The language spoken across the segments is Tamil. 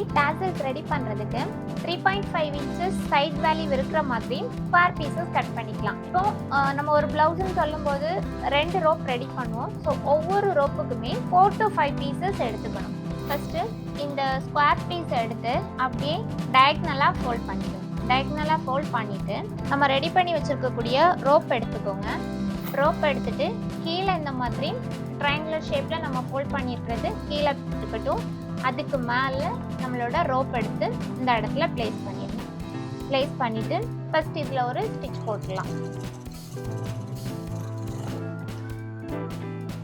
மாதிரி டாசல்ஸ் ரெடி பண்ணுறதுக்கு 3.5 இன்ச்சஸ் சைட் வேல்யூ இருக்கிற மாதிரி ஸ்கொயர் பீசஸ் கட் பண்ணிக்கலாம். இப்போ நம்ம ஒரு ப்ளவுஸ்ன்னு சொல்லும்போது 2 ரோப் ரெடி பண்ணுவோம். ஸோ ஒவ்வொரு ரோப்புக்குமே 4 to 5 பீசஸ் எடுத்துக்கணும். ஃபஸ்ட்டு இந்த ஸ்கொயர் பீஸ் எடுத்து அப்படியே டயக்னலாக ஃபோல்ட் பண்ணிக்கணும். டயக்னலாக ஃபோல்ட் பண்ணிவிட்டு நம்ம ரெடி பண்ணி வச்சுருக்கக்கூடிய ரோப் எடுத்துக்கோங்க. ரோப் எடுத்துகிட்டு கீழே இந்த மாதிரி ட்ரையாங்குலர் ஷேப்பில் நம்ம ஃபோல்ட் பண்ணியிருக்கிறது கீழே இருக்கட்டும். அதுக்கு மேலே நம்மளோட ரோப் எடுத்து இந்த இடத்துல ப்ளேஸ் பண்ணிடணும். ப்ளேஸ் பண்ணிவிட்டு ஃபஸ்ட் இதில் ஒரு ஸ்டிச் போட்டுடலாம்.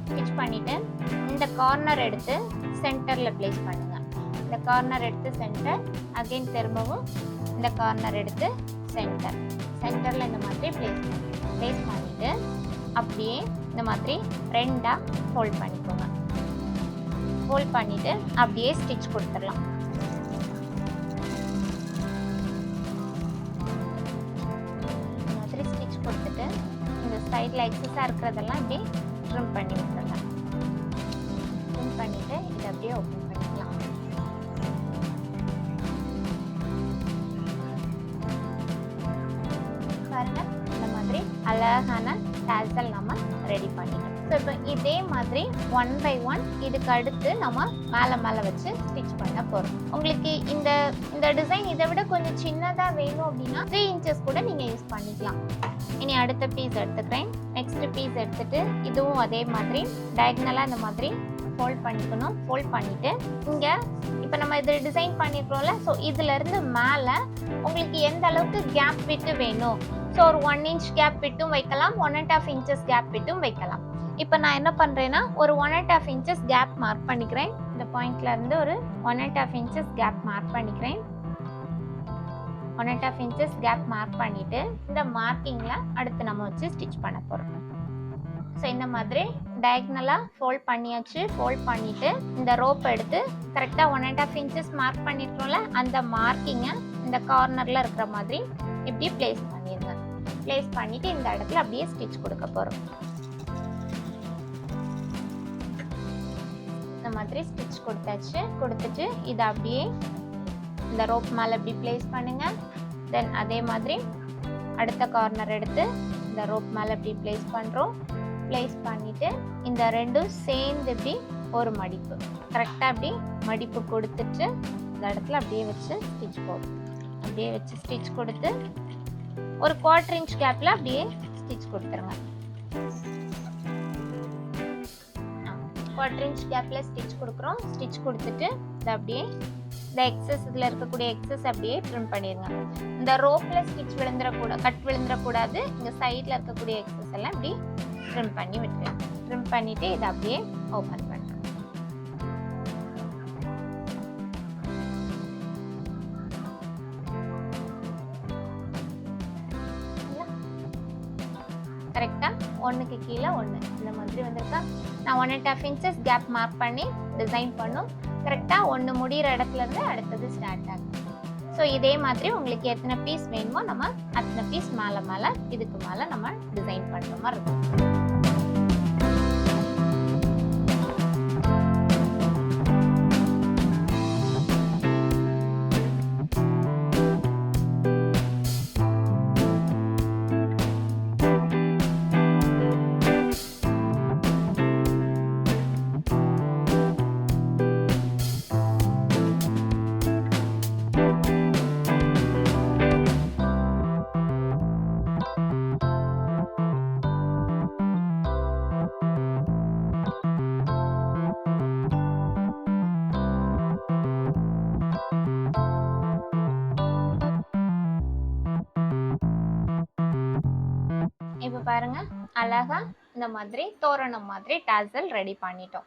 ஸ்டிச் பண்ணிவிட்டு இந்த கார்னர் எடுத்து சென்டரில் ப்ளேஸ் பண்ணுங்கள். இந்த கார்னர் எடுத்து சென்டர், அகெயின் திரும்பவும் இந்த கார்னர் எடுத்து சென்டர். சென்டரில் இந்த மாதிரி ப்ளேஸ் பண்ணிவிட்டு அப்படியே இந்த மாதிரி 2ஆக ஃபோல்ட் பண்ணிக்கோங்க. ஃபோல்ட் பண்ணிவிட்டு அப்படியே ஸ்டிச் கொடுத்துடலாம். இந்த மாதிரி ஸ்டிச் கொடுத்துட்டு இந்த சைடில் எக்ஸஸாக இருக்கிறதெல்லாம் அப்படியே ட்ரிம் பண்ணி விட்டுருங்க. ட்ரிம் பண்ணிவிட்டு இதை அப்படியே ஓப்பன் பண்ணிக்கலாம். பாருங்கள், இந்த மாதிரி அழகான டாசல் நம்ம ரெடி பண்ணிட்டோம். ஸோ இப்போ இதே மாதிரி 1 by 1 இதுக்கு அடுத்து நம்ம மேலே வச்சு ஸ்டிச் பண்ண போகிறோம். உங்களுக்கு இந்த டிசைன் இதை விட கொஞ்சம் சின்னதாக வேணும் அப்படின்னா 3 inches கூட நீங்கள் யூஸ் பண்ணிக்கலாம். இனி அடுத்த பீஸ் எடுத்துக்கிறேன். நெக்ஸ்ட் பீஸ் எடுத்துகிட்டு இதுவும் அதே மாதிரி டயக்னலாக இந்த மாதிரி ஃபோல்ட் பண்ணிக்கணும். ஃபோல்ட் பண்ணிவிட்டு இங்கே இப்போ நம்ம இது டிசைன் பண்ணியிருக்கிறோம்ல, ஸோ இதிலேருந்து மேலே உங்களுக்கு எந்த அளவுக்கு கேப் விட்டு வேணும். ஸோ ஒரு 1 inch கேப் விட்டும் வைக்கலாம், 1.5 inches கேப் விட்டும் வைக்கலாம். இப்போ நான் என்ன பண்ணுறேன்னா ஒரு 1.5 inches கேப் மார்க் பண்ணிக்கிறேன். இந்த பாயிண்ட்லேருந்து ஒரு 1.5 inches கேப் மார்க் பண்ணிக்கிறேன். 1.5 inches கேப் மார்க் பண்ணிவிட்டு இந்த மார்க்கிங்கில் அடுத்து நம்ம வச்சு ஸ்டிச் பண்ண போகிறோம். ஸோ இந்த மாதிரி டயக்னலாக ஃபோல்ட் பண்ணியாச்சு. ஃபோல்ட் பண்ணிவிட்டு இந்த ரோப் எடுத்து கரெக்டாக 1.5 inches மார்க் பண்ணியிருக்கோம்ல, அந்த மார்க்கிங்கை இந்த கார்னரில் இருக்கிற மாதிரி இப்படி ப்ளேஸ் பண்ணிடுங்க. ப்ளேஸ் பண்ணிவிட்டு இந்த இடத்துல அப்படியே ஸ்டிச் கொடுக்க போகிறோம். இந்த மாதிரி ஸ்டிச் கொடுத்தாச்சு. கொடுத்துட்டு இதை அப்படியே இந்த ரோப் மேலே இப்படி ப்ளேஸ் பண்ணுங்கள். தென் அதே மாதிரி அடுத்த கார்னர் எடுத்து இந்த ரோப் மேலே இப்படி ப்ளேஸ் பண்ணுறோம். ப்ளேஸ் பண்ணிவிட்டு இந்த ரெண்டும் சேர்ந்து இப்படி ஒரு மடிப்பு கரெக்டாக அப்படி மடிப்பு கொடுத்துட்டு இந்த இடத்துல அப்படியே வச்சு ஸ்டிச் போடும். அப்படியே வச்சு ஸ்டிச் கொடுத்து ஒரு 1/4 inch கேப்பில் அப்படியே ஸ்டிச் கொடுத்துருங்க. 1/4 inch கேப்பில் ஸ்டிச் கொடுக்குறோம். ஸ்டிச் கொடுத்துட்டு இதை அப்படியே இந்த எக்ஸஸ் இதில் இருக்கக்கூடிய எக்ஸஸ் அப்படியே ட்ரிம் பண்ணிடுங்க. இந்த ரோப்பில் ஸ்டிச் கட் விழுந்துடக்கூடாது. இங்கே சைடில் இருக்கக்கூடிய எக்ஸஸ் எல்லாம் இப்படி ட்ரிம் பண்ணி விட்டுருங்க. ட்ரிம் பண்ணிவிட்டு இதை அப்படியே ஓப்பன் பண்ணுறேன். கரெக்டாக ஒன்றுக்கு கீழே ஒன்று இந்த மாதிரி வந்திருக்கா. நான் 1.5 inches கேப் மார்க் பண்ணி டிசைன் பண்ணும். கரெக்டாக ஒன்று முடிகிற இடத்துலேருந்து அடுத்தது ஸ்டார்ட் ஆகும். ஸோ இதே மாதிரி உங்களுக்கு எத்தனை பீஸ் வேணுமோ நம்ம அத்தனை பீஸ் மேலே இதுக்கு மேலே நம்ம டிசைன் பண்ணுற மாதிரி இருக்கும். இப்போ பாருங்க, அழகா இந்த மாதிரி தோரணம் மாதிரி டாசல் ரெடி பண்ணிட்டோம்.